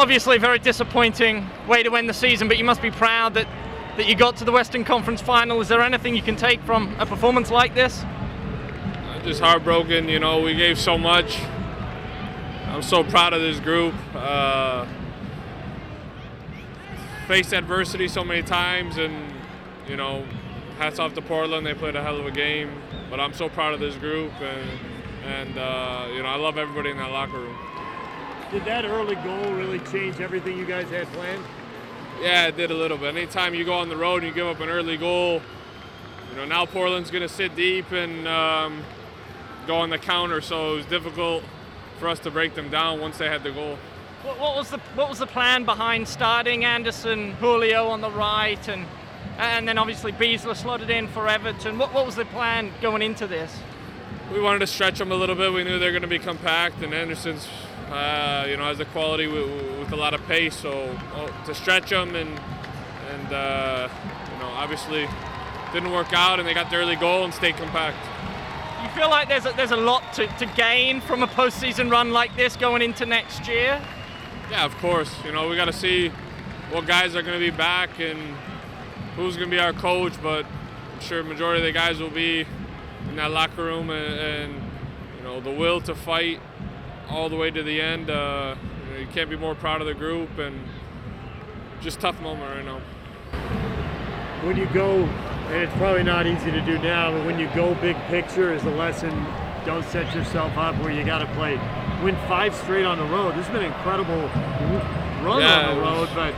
obviously a very disappointing way to end the season, but you must be proud that you got to the Western Conference Final. Is there anything you can take from a performance like this? Just heartbroken, you know, we gave so much. I'm so proud of this group. Faced adversity so many times, and, you know, hats off to Portland. They played a hell of a game, but I'm so proud of this group, and you know, I love everybody in that locker room. Did that early goal really change everything you guys had planned? Yeah, it did a little bit. Anytime you go on the road and you give up an early goal, you know, now Portland's going to sit deep and go on the counter, so it was difficult for us to break them down once they had the goal. What was the plan behind starting Anderson, Julio on the right, and then obviously Beasler slotted in for Everton? What was the plan going into this? We wanted to stretch them a little bit. We knew they were going to be compact, and Anderson's you know, has the quality with a lot of pace, so to stretch them and you know, obviously didn't work out, and they got the early goal and stayed compact. You feel like there's a lot to gain from a postseason run like this going into next year? Yeah, of course. You know, we got to see what guys are going to be back and who's going to be our coach, but I'm sure the majority of the guys will be in that locker room, and you know, the will to fight all the way to the end. You know, you can't be more proud of the group, and just tough moment right now. When you go, and it's probably not easy to do now, but when you go big picture is the lesson, don't set yourself up where you got to win 5 straight on the road. This has been an incredible run on the road, but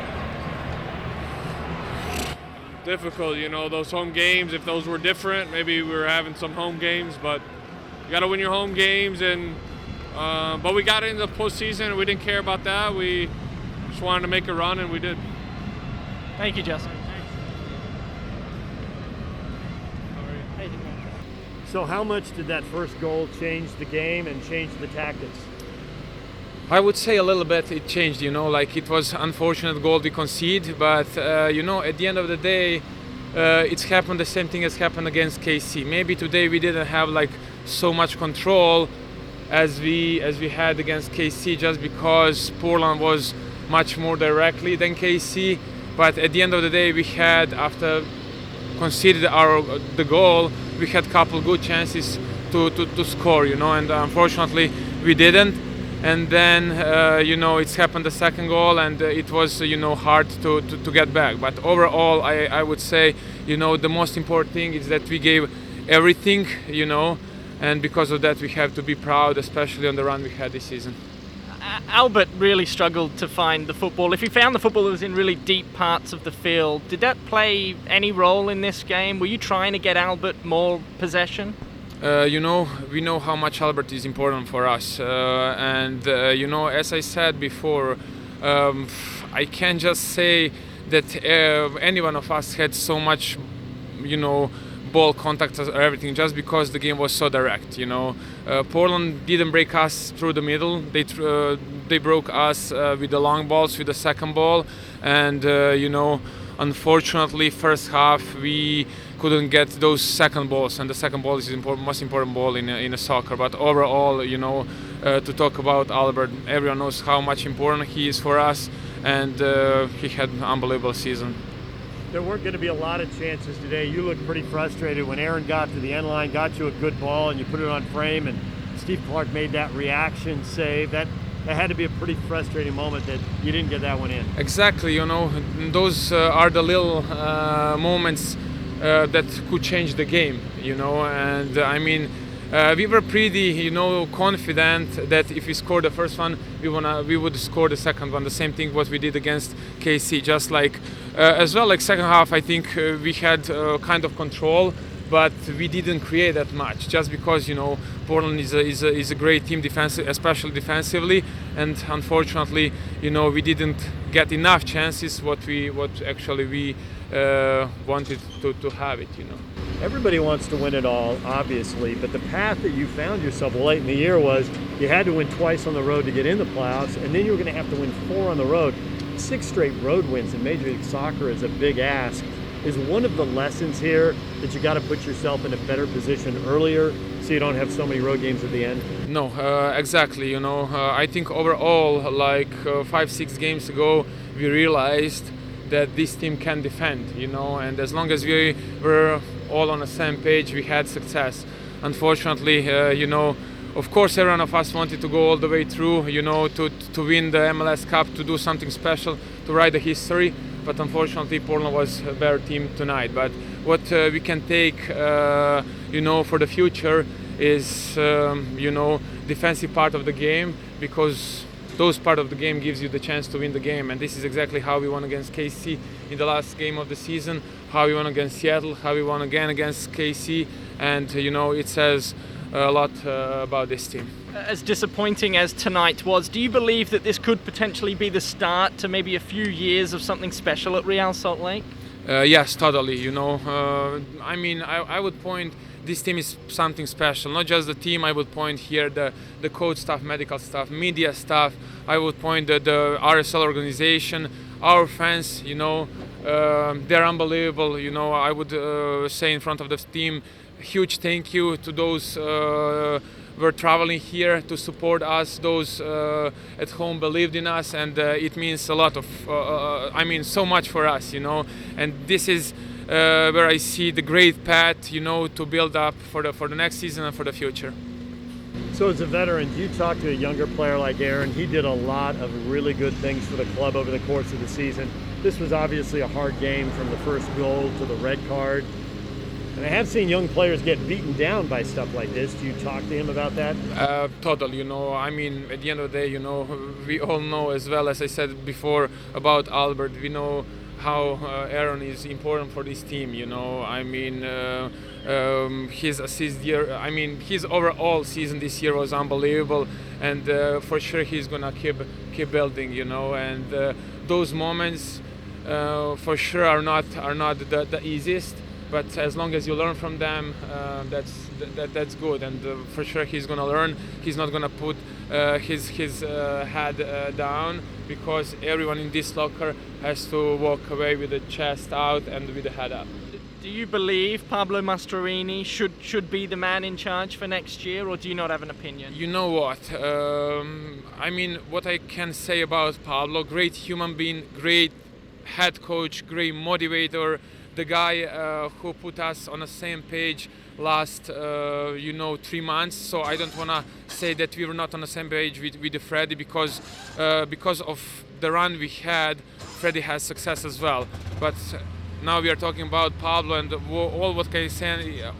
difficult, you know, those home games, if those were different, maybe we were having some home games, but you got to win your home games, and but we got into the postseason and we didn't care about that. We just wanted to make a run, and we did. Thank you, Justin. So how much did that first goal change the game and change the tactics? I would say a little bit it changed, you know, like it was unfortunate goal we conceded, but you know, at the end of the day, it's happened the same thing as happened against KC. Maybe today we didn't have like so much control as we had against KC, just because Portland was much more directly than KC. But at the end of the day, we had, after conceded the goal, we had a couple good chances to score, you know, and unfortunately we didn't. And then you know, it's happened the second goal, and it was, you know, hard to get back. But overall, I would say, you know, the most important thing is that we gave everything, you know, and because of that we have to be proud, especially on the run we had this season. Albert really struggled to find the football. If he found the football, it was in really deep parts of the field. Did that play any role in this game? Were you trying to get Albert more possession? You know, we know how much Albert is important for us, and you know, as I said before, I can't just say that any one of us had so much, you know, ball contact or everything, just because the game was so direct. You know, Portland didn't break us through the middle. They broke us with the long balls, with the second ball, and you know, unfortunately, first half we couldn't get those second balls, and the second ball is the most important ball in a soccer. But overall, you know, to talk about Albert, everyone knows how much important he is for us, and he had an unbelievable season. There weren't going to be a lot of chances today. You looked pretty frustrated when Aaron got to the end line, got you a good ball, and you put it on frame, and Steve Clark made that reaction save. That had to be a pretty frustrating moment that you didn't get that one in. Exactly, you know, those are the little moments that could change the game, you know, and I mean, we were pretty, you know, confident that if we scored the first one, we would score the second one. The same thing what we did against KC. Just like as well, like second half, I think we had kind of control, but we didn't create that much. Just because, you know, Portland is a great team especially defensively, and unfortunately, you know, we didn't get enough chances what actually we wanted to have it, you know. Everybody wants to win it all, obviously, but the path that you found yourself late in the year was you had to win twice on the road to get in the playoffs, and then you were going to have to win 4 on the road. 6 straight road wins in Major League Soccer is a big ask. Is one of the lessons here that you got to put yourself in a better position earlier so you don't have so many road games at the end? No, exactly. I think overall, like 5-6 games ago, we realized that this team can defend. And as long as we were all on the same page, we had success. Unfortunately, of course, every one of us wanted to go all the way through, to win the MLS Cup, to do something special, to write the history. But unfortunately, Portland was a better team tonight. But what we can take, for the future is, defensive part of the game, because those part of the game gives you the chance to win the game. And this is exactly how we won against KC in the last game of the season, how we won against Seattle, how we won again against KC. And, it says a lot about this team. As disappointing as tonight was, do you believe that this could potentially be the start to maybe a few years of something special at Real Salt Lake? Yes, totally. I would point this team is something special. Not just the team. I would point here the coach staff, medical staff, media staff. I would point the RSL organization, our fans. They're unbelievable. I would say in front of the team, huge thank you to those who are traveling here to support us. Those at home believed in us, and it means a lot of. So much for us. And this is where I see the great path, to build up for the next season and for the future. So as a veteran, you talk to a younger player like Aaron. He did a lot of really good things for the club over the course of the season. This was obviously a hard game, from the first goal to the red card. And I have seen young players get beaten down by stuff like this. Do you talk to him about that? Totally. At the end of the day, we all know, as well as I said before about Albert, we know how Aaron is important for this team. His assist year, his overall season this year was unbelievable, and for sure he's gonna keep building. And those moments for sure are not the easiest. But as long as you learn from them, that's good. And for sure he's gonna learn. He's not gonna put his head down, because everyone in this locker has to walk away with the chest out and with the head up. Do you believe Pablo Mastroeni should be the man in charge for next year, or do you not have an opinion? You know what? What I can say about Pablo: great human being, great head coach, great motivator. The guy who put us on the same page last 3 months. So I don't want to say that we were not on the same page with Freddie, because of the run we had, Freddie has success as well. But now we are talking about Pablo, and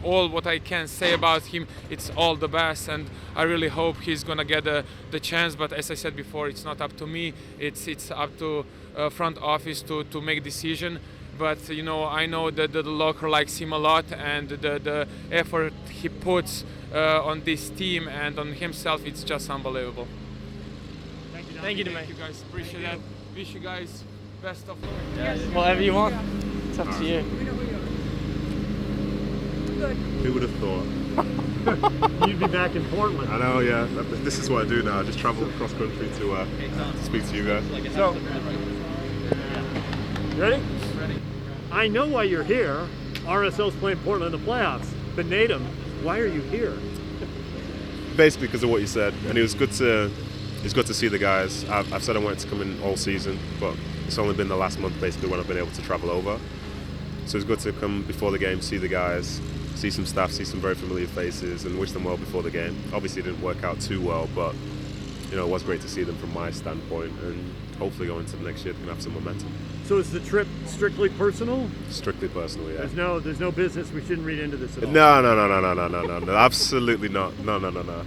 all what I can say about him, it's all the best, and I really hope he's gonna get the chance. But as I said before, it's not up to me. It's up to front office to make decision. But I know that the locker likes him a lot, and the effort he puts on this team and on himself, it's just unbelievable. Thank you, Thank you guys, appreciate that. Wish you guys best of luck. Whatever you want. It's up to you. Who would have thought? You'd be back in Portland. I know, yeah. This is what I do now. I just travel across country to speak to you guys. So, you ready? I know why you're here. RSL's playing Portland in the playoffs. But Natum, why are you here? Basically because of what you said, and it was good to see the guys. I've said I wanted to come in all season, but it's only been the last month basically when I've been able to travel over. So it's good to come before the game, see the guys, see some staff, see some very familiar faces, and wish them well before the game. Obviously it didn't work out too well, but it was great to see them from my standpoint, and hopefully going into the next year they can have some momentum. So is the trip strictly personal? Strictly personal, yeah. There's no business. We shouldn't read into this at all. No, absolutely not. No.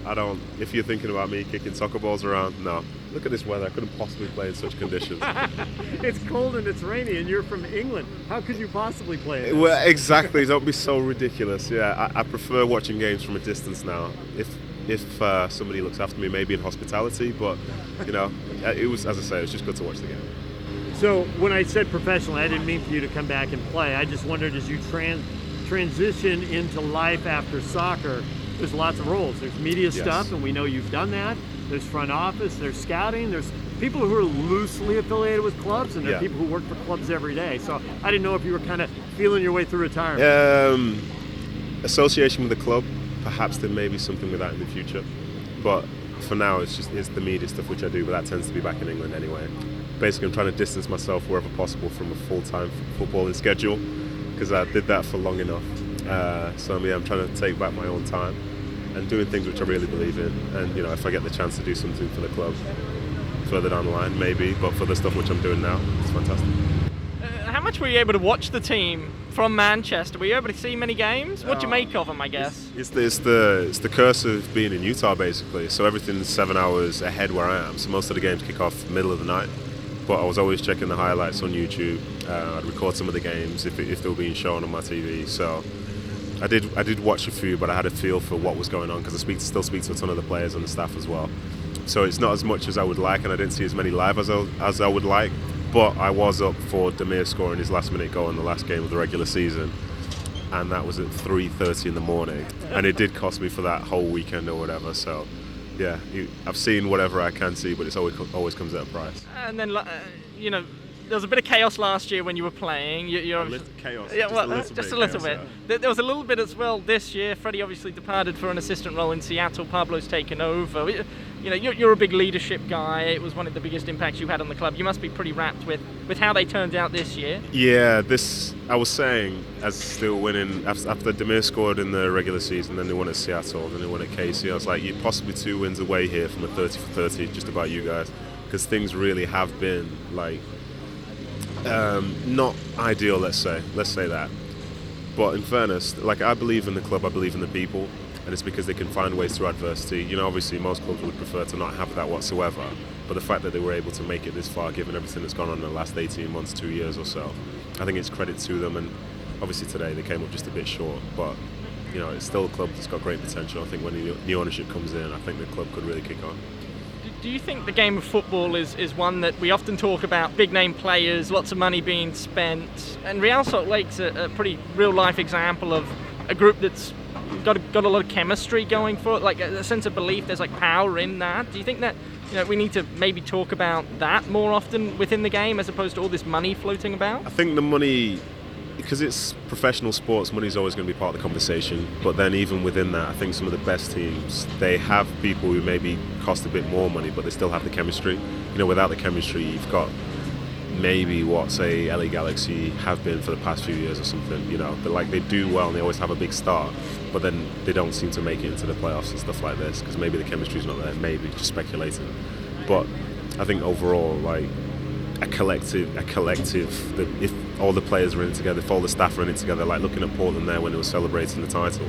I don't. If you're thinking about me kicking soccer balls around, no. Look at this weather. I couldn't possibly play in such conditions. It's cold and it's rainy, and you're from England. How could you possibly play it? Well, exactly. Don't be so ridiculous. Yeah, I prefer watching games from a distance now. If somebody looks after me, maybe in hospitality, but it was, as I say, it was just good to watch the game. So when I said professionally, I didn't mean for you to come back and play. I just wondered, as you transition into life after soccer, there's lots of roles. There's media stuff, and we know you've done that. There's front office, there's scouting, there's people who are loosely affiliated with clubs, and there are people who work for clubs every day. So I didn't know if you were kind of feeling your way through retirement. Association with the club, perhaps there may be something with that in the future. But for now, it's the media stuff which I do, but that tends to be back in England anyway. Basically, I'm trying to distance myself wherever possible from a full-time footballing schedule, because I did that for long enough. So yeah, I'm trying to take back my own time and doing things which I really believe in. And if I get the chance to do something for the club further down the line, maybe. But for the stuff which I'm doing now, it's fantastic. How much were you able to watch the team from Manchester? Were you able to see many games? What do you make of them, I guess? It's the curse of being in Utah, basically. So everything's 7 hours ahead where I am. So most of the games kick off middle of the night. But I was always checking the highlights on YouTube. I'd record some of the games if they were being shown on my TV. So I did watch a few, but I had a feel for what was going on, because I still speak to a ton of the players and the staff as well. So it's not as much as I would like, and I didn't see as many live as I would like. But I was up for Demir scoring his last-minute goal in the last game of the regular season, and that was at 3:30 in the morning, and it did cost me for that whole weekend or whatever. So, yeah, I've seen whatever I can see, but it's always comes at a price. And then, there was a bit of chaos last year when you were playing. Chaos. Yeah, Just a little bit. There was a little bit as well this year. Freddie obviously departed for an assistant role in Seattle. Pablo's taken over. You're a big leadership guy. It was one of the biggest impacts you had on the club. You must be pretty rapt with how they turned out this year. Yeah, I was saying, as still winning, after Demir scored in the regular season, then they won at Seattle, then they won at KC, I was like, you're possibly 2 wins away here from a 30 for 30, just about you guys, because things really have been, not ideal, let's say that. But in fairness, I believe in the club, I believe in the people, and it's because they can find ways through adversity. Obviously most clubs would prefer to not have that whatsoever, but the fact that they were able to make it this far, given everything that's gone on in the last 18 months, 2 years or so, I think it's credit to them. And obviously today they came up just a bit short, but it's still a club that's got great potential. I think when the new ownership comes in, I think the club could really kick on. Do you think the game of football is one that we often talk about, big name players, lots of money being spent, and Real Salt Lake's a pretty real life example of a group that's got a lot of chemistry going for it, a sense of belief, there's power in that? Do you think that we need to maybe talk about that more often within the game as opposed to all this money floating about? I think the money, because it's professional sports, money's always going to be part of the conversation. But then even within that, I think some of the best teams, they have people who maybe cost a bit more money, but they still have the chemistry. Without the chemistry, you've got maybe what, say, LA Galaxy have been for the past few years or something. They do well and they always have a big start, but then they don't seem to make it into the playoffs and stuff like this, because maybe the chemistry's not there, maybe just speculating. But I think overall, a collective, that if all the players are in it together, if all the staff are in it together, looking at Portland there when they were celebrating the title,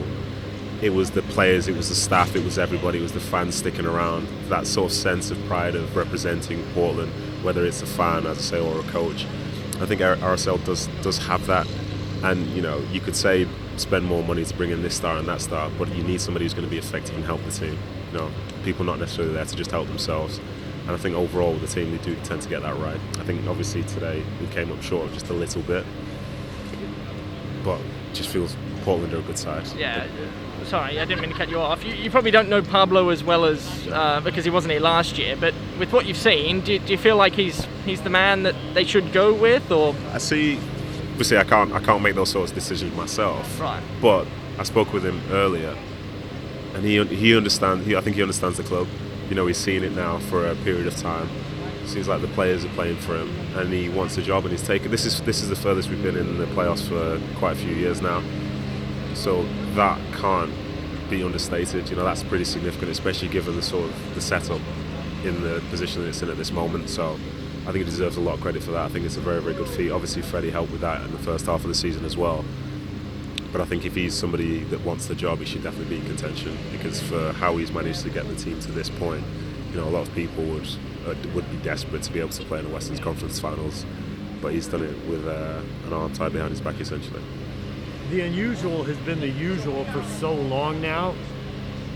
it was the players, it was the staff, it was everybody, it was the fans sticking around, that sort of sense of pride of representing Portland, whether it's a fan, as I say, or a coach. I think RSL does have that, and you could say spend more money to bring in this star and that star, but you need somebody who's going to be effective and help the team. People not necessarily there to just help themselves. And I think overall with the team, they do tend to get that right. I think obviously today we came up short just a little bit, but it just feels Portland are a good side. Yeah. Sorry, I didn't mean to cut you off. You probably don't know Pablo as well as because he wasn't here last year. But with what you've seen, do you feel like he's the man that they should go with, or? I see. Obviously, I can't make those sorts of decisions myself. Right. But I spoke with him earlier, and he understands. I think he understands the club. He's seen it now for a period of time. Seems like the players are playing for him, and he wants a job, and he's taken. This is the furthest we've been in the playoffs for quite a few years now. So that can't be understated. That's pretty significant, especially given the setup in the position that it's in at this moment. So I think he deserves a lot of credit for that. I think it's a very, very good feat. Obviously, Freddie helped with that in the first half of the season as well. But I think if he's somebody that wants the job, he should definitely be in contention, because for how he's managed to get the team to this point, a lot of people would be desperate to be able to play in the Western Conference Finals. But he's done it with an arm tied behind his back, essentially. The unusual has been the usual for so long now.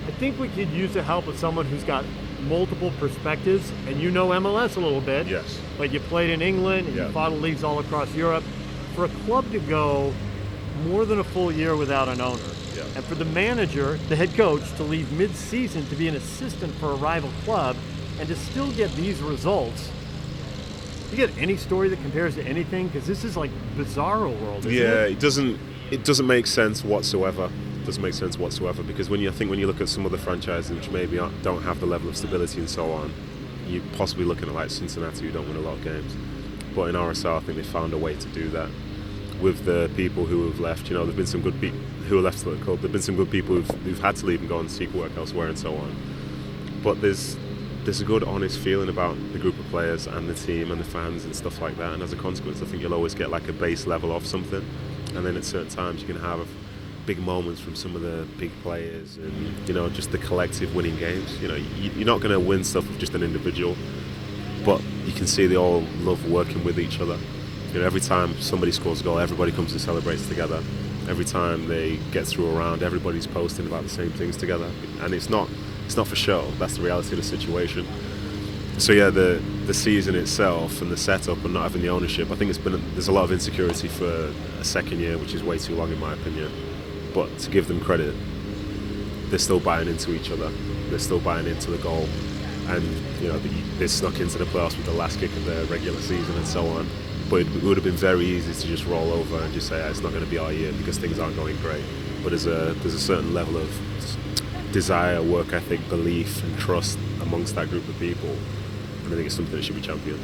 I think we could use the help of someone who's got multiple perspectives, and MLS a little bit. Yes. You played in England, and you fought in leagues all across Europe. For a club to go more than a full year without an owner, and for the manager, the head coach, to leave mid-season to be an assistant for a rival club, and to still get these results. You get any story that compares to anything? Because this is like bizarro world, isn't it? It doesn't. it doesn't make sense whatsoever. Doesn't make sense whatsoever because when you look at some other franchises which maybe don't have the level of stability and so on, you're possibly looking at like Cincinnati, who don't win a lot of games. But in RSL, I think they found a way to do that with the people who have left. There've been some good people who have left the club. There've been some good people who've had to leave and go and seek work elsewhere and so on. But there's a good, honest feeling about the group of players and the team and the fans and stuff like that. And as a consequence, I think you'll always get like a base level of something. And then at certain times, you can have big moments from some of the big players and just the collective winning games. You're not going to win stuff with just an individual, but you can see they all love working with each other. Every time somebody scores a goal, everybody comes and celebrates together. Every time they get through a round, everybody's posting about the same things together, and it's not for show. That's the reality of the situation. So yeah, the season itself and the setup and not having the ownership, I think there's a lot of insecurity for a second year, which is way too long in my opinion. But to give them credit, they're still buying into each other. They're still buying into the goal. And, they snuck into the playoffs with the last kick of the regular season and so on. But it would have been very easy to just roll over and just say, it's not going to be our year because things aren't going great. But there's a certain level of desire, work ethic, belief and trust amongst that group of people. And I think it's something that should be championed.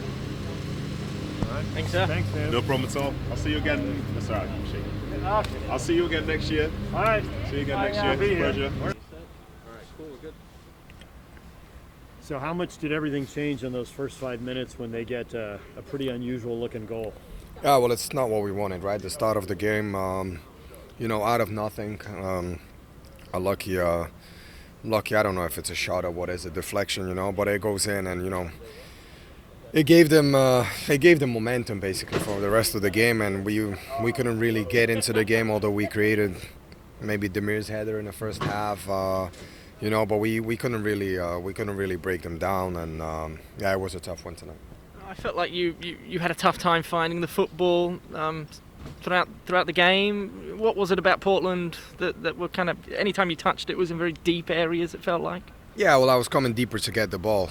All right. Thanks, sir. Thanks, man. No problem at all. I'll see you again. Sorry, I'll see you again next year. All right. See you again next year. I'll be It's a here. pleasure. All right, cool, we're good. So how much did everything change in those first 5 minutes when they get a pretty unusual looking goal? Yeah, well, it's not what we wanted, right? The start of the game, out of nothing, a lucky, I don't know if it's a shot or what is a deflection, but it goes in and, it gave them momentum basically for the rest of the game, and we couldn't really get into the game, although we created maybe Demir's header in the first half, but we couldn't really break them down, and it was a tough one tonight. I felt like you had a tough time finding the football throughout the game. What was it about Portland that were kind of, anytime you touched it was in very deep areas, it felt like? Yeah, well, I was coming deeper to get the ball.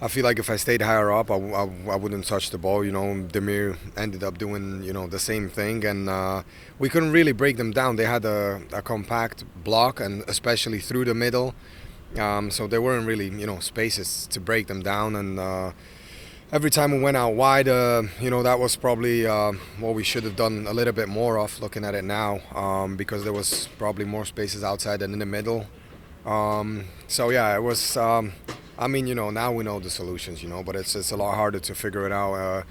I feel like if I stayed higher up, I wouldn't touch the ball. Demir ended up doing, the same thing, and we couldn't really break them down. They had a compact block, and especially through the middle, so there weren't really, spaces to break them down. And every time we went out wide, that was probably what we should have done a little bit more of, looking at it now, because there was probably more spaces outside than in the middle. So yeah, it was. Now we know the solutions, but it's a lot harder to figure it out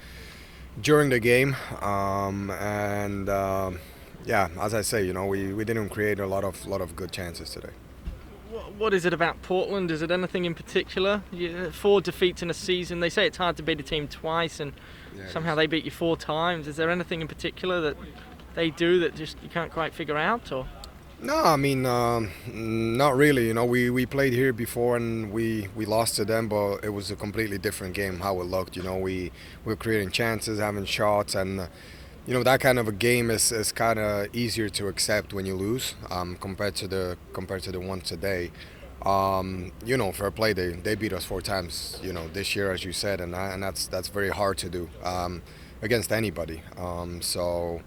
during the game. As I say, we didn't create a lot of good chances today. What is it about Portland? Is it anything in particular? 4 defeats in a season. They say it's hard to beat a team twice, and somehow they beat you 4 times. Is there anything in particular that they do that just you can't quite figure out, or? No, not really. We played here before and we lost to them, but it was a completely different game how it looked. We were creating chances, having shots, and that kind of a game is kind of easier to accept when you lose compared to the one today. Fair play. They beat us 4 times. This year, as you said, and that's very hard to do against anybody. So.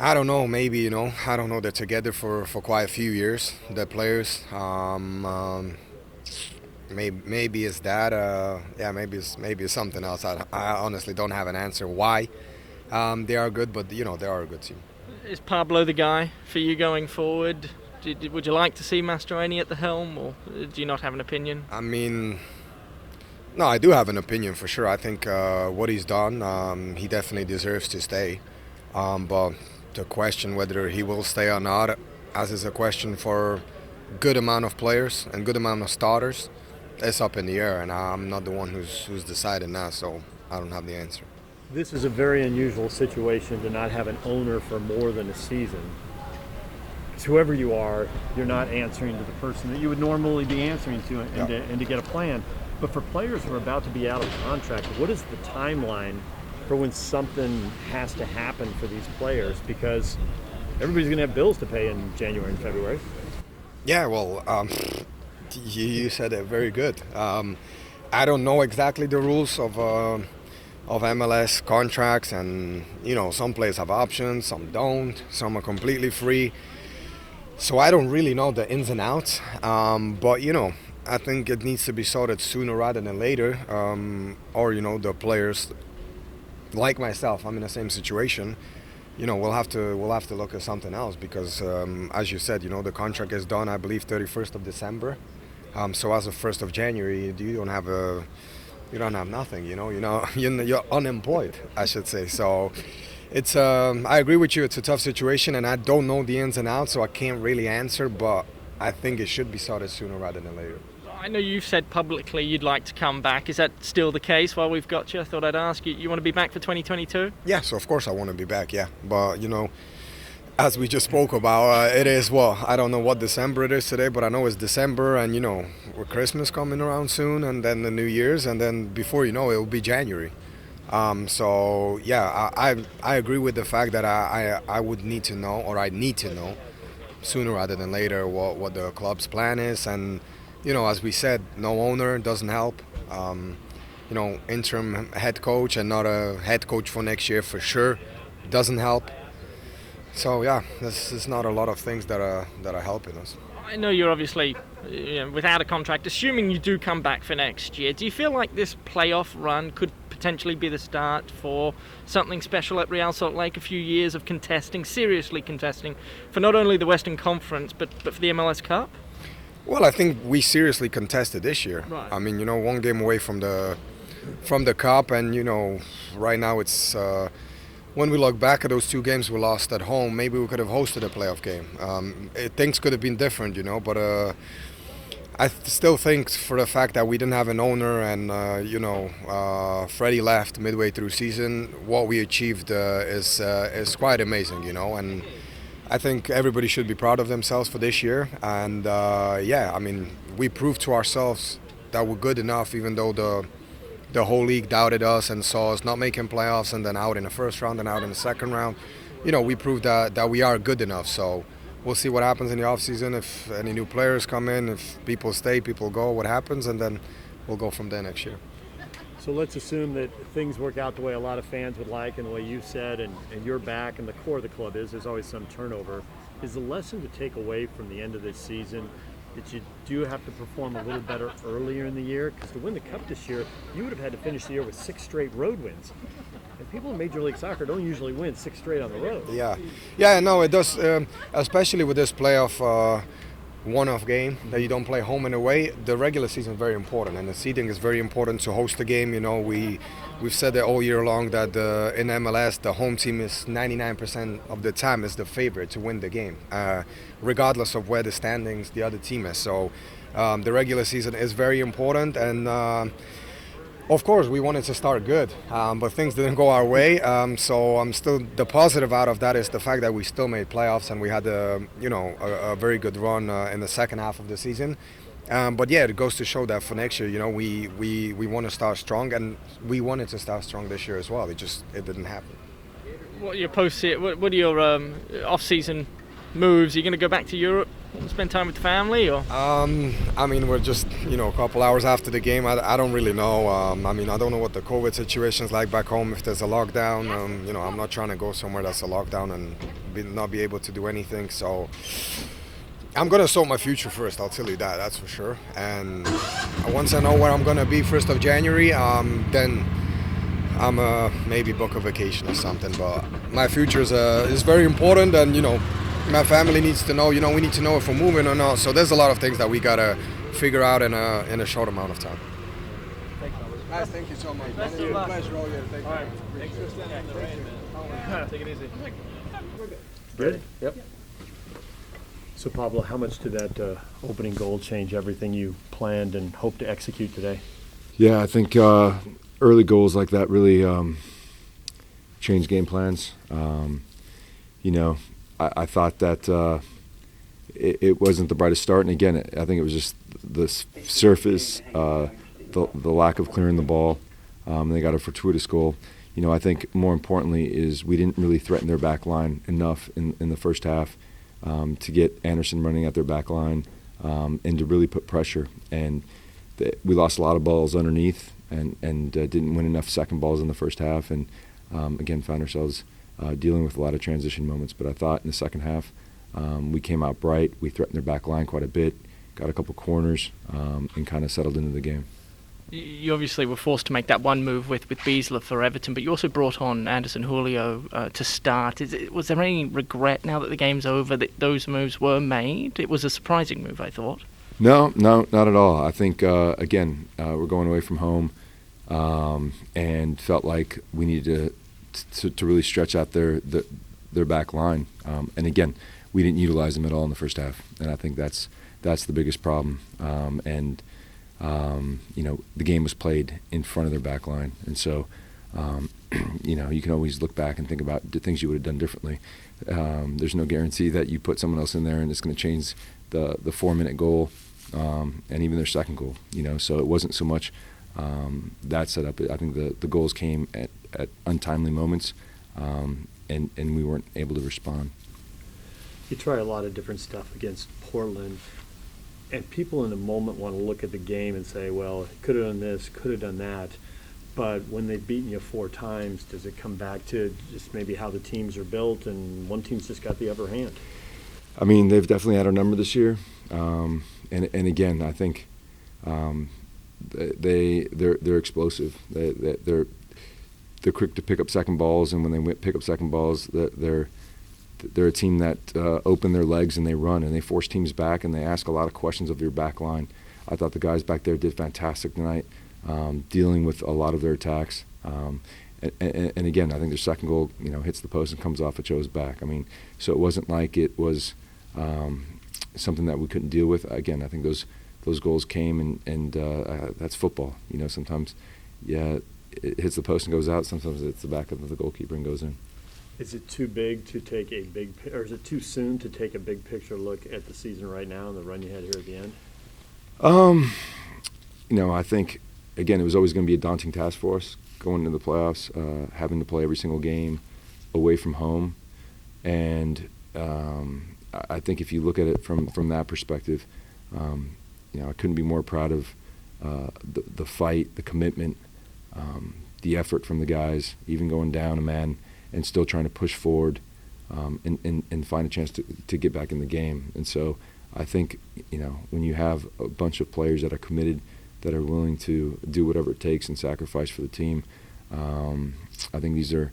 I don't know, maybe, I don't know, they're together for quite a few years, the players. Maybe it's that, maybe it's something else. I honestly don't have an answer why they are good, but, they are a good team. Is Pablo the guy for you going forward? Would you like to see Mastroeni at the helm, or do you not have an opinion? No, I do have an opinion for sure. I think what he's done, he definitely deserves to stay. But to question whether he will stay or not, as is a question for good amount of players and good amount of starters, it's up in the air, and I'm not the one who's deciding that, so I don't have the answer. This is a very unusual situation to not have an owner for more than a season. Because whoever you are, you're not answering to the person that you would normally be answering to, and to get a plan. But for players who are about to be out of contract, what is the timeline for when something has to happen for these players? Because everybody's going to have bills to pay in January and February. Yeah, well, you said it very good. I don't know exactly the rules of MLS contracts, and some players have options, some don't, some are completely free. So I don't really know the ins and outs, but I think it needs to be sorted sooner rather than later, or the players like myself, I'm in the same situation. We'll have to look at something else because, as you said, the contract is done, I believe, 31st of December. So as of 1st of January, you don't have nothing. You're unemployed, I should say. So it's I agree with you. It's a tough situation, and I don't know the ins and outs, so I can't really answer. But I think it should be sorted sooner rather than later. I know you've said publicly you'd like to come back. Is that still the case? While we've got you, I thought I'd ask you. You want to be back for 2022? Yeah, so of course I want to be back. Yeah, but as we just spoke about, it is I don't know what December it is today, but I know it's December, and with Christmas coming around soon, and then the New Year's, and then before it will be January. So yeah, I agree with the fact that I would need to know, or I need to know, sooner rather than later what the club's plan is, and as we said, no owner doesn't help. Interim head coach and not a head coach for next year for sure doesn't help. So yeah, there's not a lot of things that are helping us. I know you're obviously without a contract. Assuming you do come back for next year, do you feel like this playoff run could potentially be the start for something special at Real Salt Lake? A few years of seriously contesting for not only the Western Conference but for the MLS Cup? Well, I think we seriously contested this year. Right. I mean, one game away from the cup, and right now it's when we look back at those two games we lost at home, maybe we could have hosted a playoff game. Things could have been different, but I still think for the fact that we didn't have an owner and Freddie left midway through season, what we achieved is quite amazing, and I think everybody should be proud of themselves for this year. And I mean, we proved to ourselves that we're good enough, even though the whole league doubted us and saw us not making playoffs and then out in the first round and out in the second round. We proved that we are good enough. So we'll see what happens in the offseason, if any new players come in, if people stay, people go, what happens, and then we'll go from there next year. So let's assume that things work out the way a lot of fans would like and the way you said, and you're back, and the core of the club there's always some turnover. Is the lesson to take away from the end of this season that you do have to perform a little better earlier in the year? Because to win the Cup this year, you would have had to finish the year with 6 straight road wins. And people in Major League Soccer don't usually win 6 straight on the road. Yeah, no, it does, especially with this playoff one-off game that you don't play home and away. The regular season is very important, and the seeding is very important to host the game. We've said that all year long that in MLS the home team is 99% of the time is the favorite to win the game, regardless of where the standings the other team is. So the regular season is very important, and of course we wanted to start good, but things didn't go our way. So I'm still, the positive out of that is the fact that we still made playoffs and we had a very good run in the second half of the season. But yeah, it goes to show that for next year, we want to start strong, and we wanted to start strong this year as well. It didn't happen. What are your what are your off-season moves? Are you going to go back to Europe and spend time with the family, or? I mean, we're just a couple hours after the game. I don't really know. I mean, I don't know what the COVID situation is like back home. If there's a lockdown, I'm not trying to go somewhere that's a lockdown and not be able to do anything. So I'm gonna sort my future first. I'll tell you that. That's for sure. And once I know where I'm gonna be 1st of January, then I'm maybe book a vacation or something. But my future is very important, and my family needs to know. We need to know if we're moving or not. So there's a lot of things that we gotta figure out in a short amount of time. Guys, thank you so much. Best of luck. Pleasure all year. All right. Thanks for standing in the rain, man. Take it easy. Good? Yep. So Pablo, how much did that opening goal change everything you planned and hoped to execute today? Yeah, I think early goals like that really change game plans. I thought that it wasn't the brightest start, and again, I think it was just the surface, the lack of clearing the ball. They got a fortuitous goal. I think more importantly is we didn't really threaten their back line enough in the first half to get Anderson running at their back line and to really put pressure. And we lost a lot of balls underneath. and didn't win enough second balls in the first half, and again found ourselves dealing with a lot of transition moments. But I thought in the second half we came out bright. We threatened their back line quite a bit, got a couple corners, and kind of settled into the game. You obviously were forced to make that one move with Beasler for Everton, but you also brought on Anderson Julio to start. Was there any regret now that the game's over that those moves were made? It was a surprising move, I thought. No, not at all. I think, again, we're going away from home and felt like we needed to really stretch out their back line. And again, we didn't utilize them at all in the first half, and I think that's the biggest problem. The game was played in front of their back line, and so you can always look back and think about the things you would have done differently. There's no guarantee that you put someone else in there and it's going to change the 4-minute goal and even their second goal. So it wasn't so much that setup. I think the goals came at untimely moments, and we weren't able to respond. You try a lot of different stuff against Portland, and people in the moment want to look at the game and say, well, could have done this, could have done that. But when they've beaten you 4 times, does it come back to just maybe how the teams are built and one team's just got the upper hand? I mean, they've definitely had our number this year. And again, I think they're explosive. They're quick to pick up second balls, and when they pick up second balls, they're a team that open their legs and they run and they force teams back and they ask a lot of questions of your back line. I thought the guys back there did fantastic tonight, dealing with a lot of their attacks. And again, I think their second goal, hits the post and comes off of Joe's back. I mean, so it wasn't like it was something that we couldn't deal with. Again, I think those goals came and that's football. Sometimes, it hits the post and goes out. Sometimes it's the back of the goalkeeper and goes in. Is it too big to take or is it too soon to take a big picture look at the season right now and the run you had here at the end? I think, again, it was always going to be a daunting task for us going into the playoffs, having to play every single game away from home. And I think if you look at it from that perspective, I couldn't be more proud of the fight, the commitment, the effort from the guys, even going down a man and still trying to push forward and find a chance to get back in the game. And so I think, when you have a bunch of players that are committed, that are willing to do whatever it takes and sacrifice for the team, I think these are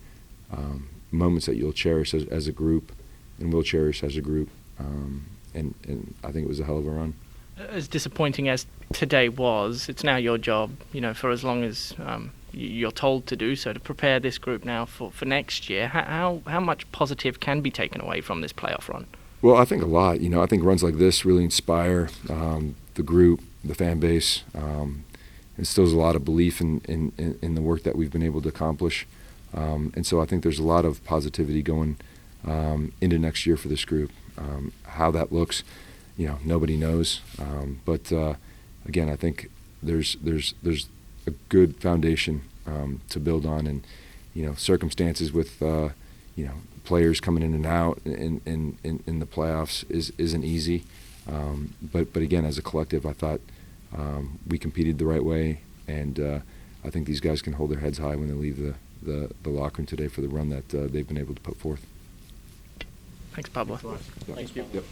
moments that you'll cherish as a group and will cherish as a group. And I think it was a hell of a run. As disappointing as today was, it's now your job, for as long as you're told to do so, to prepare this group now for next year. How much positive can be taken away from this playoff run? Well, I think a lot. I think runs like this really inspire the group, the fan base. Instills a lot of belief in the work that we've been able to accomplish. And so I think there's a lot of positivity going into next year for this group. How that looks, nobody knows. But again, I think there's a good foundation to build on, and circumstances with players coming in and out in the playoffs isn't easy. But again, as a collective, I thought we competed the right way, and I think these guys can hold their heads high when they leave the locker room today for the run that they've been able to put forth. Thanks, Pablo. Thank you. Yep.